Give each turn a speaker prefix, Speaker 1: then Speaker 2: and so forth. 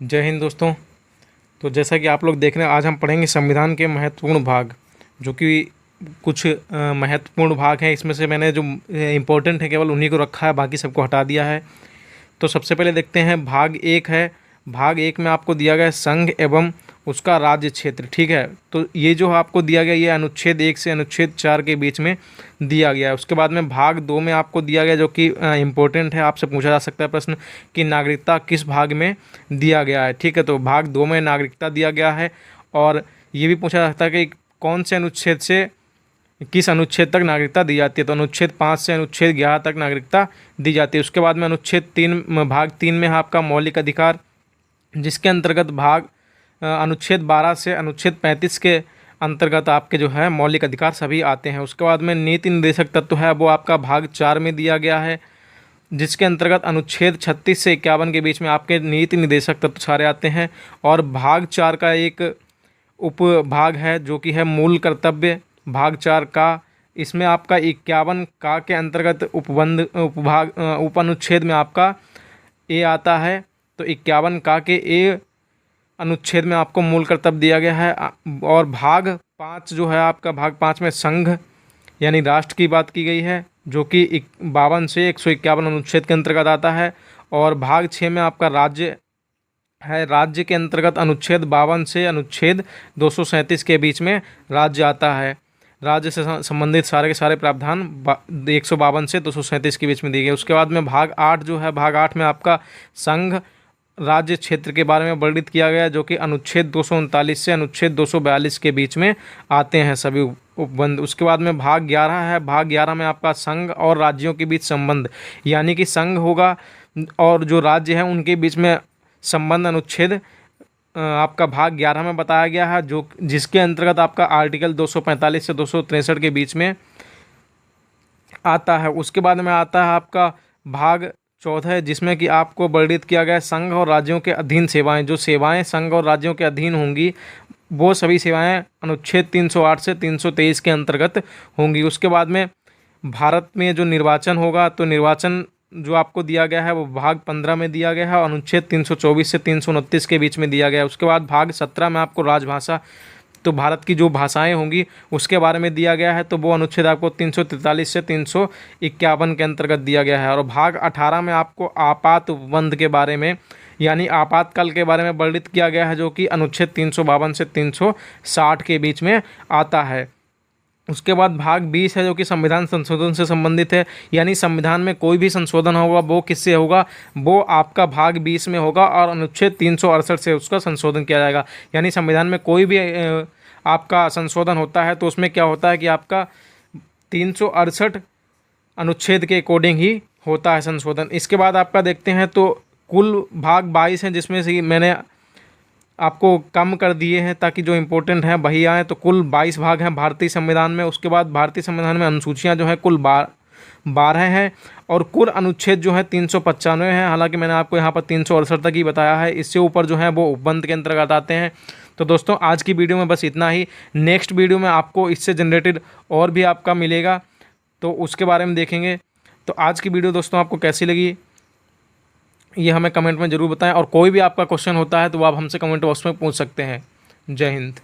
Speaker 1: जय हिंद दोस्तों। तो जैसा कि आप लोग देख रहे हैं, आज हम पढ़ेंगे संविधान के महत्वपूर्ण भाग, जो कि कुछ महत्वपूर्ण भाग हैं। इसमें से मैंने जो इम्पोर्टेंट है केवल उन्हीं को रखा है, बाकी सबको हटा दिया है। तो सबसे पहले देखते हैं भाग एक है। भाग एक में आपको दिया गया है संघ एवं उसका राज्य क्षेत्र। ठीक है, तो ये जो आपको दिया गया, ये अनुच्छेद 1 से अनुच्छेद 4 के बीच में दिया गया है। उसके बाद में भाग 2 में आपको दिया गया, जो कि इम्पोर्टेंट है, आपसे पूछा जा सकता है प्रश्न कि नागरिकता किस भाग में दिया गया है। ठीक है, तो भाग 2 में नागरिकता दिया गया है। और ये भी पूछा जा सकता है कि कौन से अनुच्छेद से किस अनुच्छेद तक नागरिकता दी जाती है। तो अनुच्छेद 5 से अनुच्छेद 11 तक नागरिकता दी जाती है। उसके बाद में अनुच्छेद 3 भाग 3 में है आपका मौलिक अधिकार, जिसके अंतर्गत अनुच्छेद 12 से अनुच्छेद 35 के अंतर्गत आपके जो है मौलिक अधिकार सभी आते हैं। उसके बाद में नीति निर्देशक तत्व है, वो आपका भाग 4 में दिया गया है, जिसके अंतर्गत अनुच्छेद 36 से 51 के बीच में आपके नीति निर्देशक तत्व सारे आते हैं। और भाग 4 का एक उपभाग है, जो कि है मूल कर्तव्य। भाग 4 का, इसमें आपका 51 का के अंतर्गत उपअनुच्छेद में आपका ए आता है। तो 51 का के ए अनुच्छेद में आपको मूल कर्तव्य दिया गया है। और भाग 5 जो है आपका, भाग 5 में संघ यानी राष्ट्र की बात की गई है, जो कि 52 से 151 अनुच्छेद के अंतर्गत आता है। और भाग 6 में आपका राज्य है। राज्य के अंतर्गत अनुच्छेद 52 से अनुच्छेद 237 के बीच में राज्य आता है। राज्य से संबंधित सारे के सारे प्रावधान 152 से 237 के बीच में दिए गए। उसके बाद में भाग 8 जो है, भाग 8 में आपका संघ राज्य क्षेत्र के बारे में वर्णित किया गया, जो कि अनुच्छेद 239 से अनुच्छेद 242 के बीच में आते हैं सभी उपबंध। उसके बाद में भाग 11 है। भाग 11 में आपका संघ और राज्यों के बीच संबंध, यानी कि संघ होगा और जो राज्य है उनके बीच में संबंध अनुच्छेद आपका भाग 11 में बताया गया है, जो जिसके अंतर्गत आपका आर्टिकल 245 से 263 के बीच में आता है। उसके बाद में आता है आपका भाग 14, जिसमें कि आपको वर्णित किया गया है संघ और राज्यों के अधीन सेवाएं। जो सेवाएं संघ और राज्यों के अधीन होंगी, वो सभी सेवाएं अनुच्छेद 308 से 323 के अंतर्गत होंगी। उसके बाद में भारत में जो निर्वाचन होगा, तो निर्वाचन जो आपको दिया गया है वो भाग 15 में दिया गया है, अनुच्छेद 324 से 329 के बीच में दिया गया है। उसके बाद भाग 17 में आपको राजभाषा, तो भारत की जो भाषाएं होंगी उसके बारे में दिया गया है, तो वो अनुच्छेद आपको 343 से 351 के अंतर्गत दिया गया है। और भाग 18 में आपको आपात उपबंध के बारे में, यानी आपातकाल के बारे में वर्णित किया गया है, जो कि अनुच्छेद 352 से 360 के बीच में आता है। उसके बाद भाग 20 है, जो कि संविधान संशोधन से संबंधित है, यानी संविधान में कोई भी संशोधन होगा वो किससे होगा, वो आपका भाग 20 में होगा और अनुच्छेद 368 से उसका संशोधन किया जाएगा। यानी संविधान में कोई भी आपका संशोधन होता है तो उसमें क्या होता है कि आपका 368 अनुच्छेद के अकॉर्डिंग ही होता है संशोधन। इसके बाद आपका देखते हैं तो कुल भाग 22 हैं, जिसमें से मैंने आपको कम कर दिए हैं ताकि जो इम्पोर्टेंट हैं वही आए। तो कुल 22 भाग हैं भारतीय संविधान में। उसके बाद भारतीय संविधान में अनुसूचियां जो है कुल 12 हैं और कुल अनुच्छेद जो है 395 हैं। हालांकि मैंने आपको यहाँ पर 368 तक ही बताया है, इससे ऊपर जो है वो उपबंध के अंतर्गत आते हैं। तो दोस्तों, आज की वीडियो में बस इतना ही। नेक्स्ट वीडियो में आपको इससे जनरेटेड और भी आपका मिलेगा, तो उसके बारे में देखेंगे। तो आज की वीडियो दोस्तों आपको कैसी लगी ये हमें कमेंट में ज़रूर बताएं, और कोई भी आपका क्वेश्चन होता है तो आप हमसे कमेंट बॉक्स में पूछ सकते हैं। जय हिंद।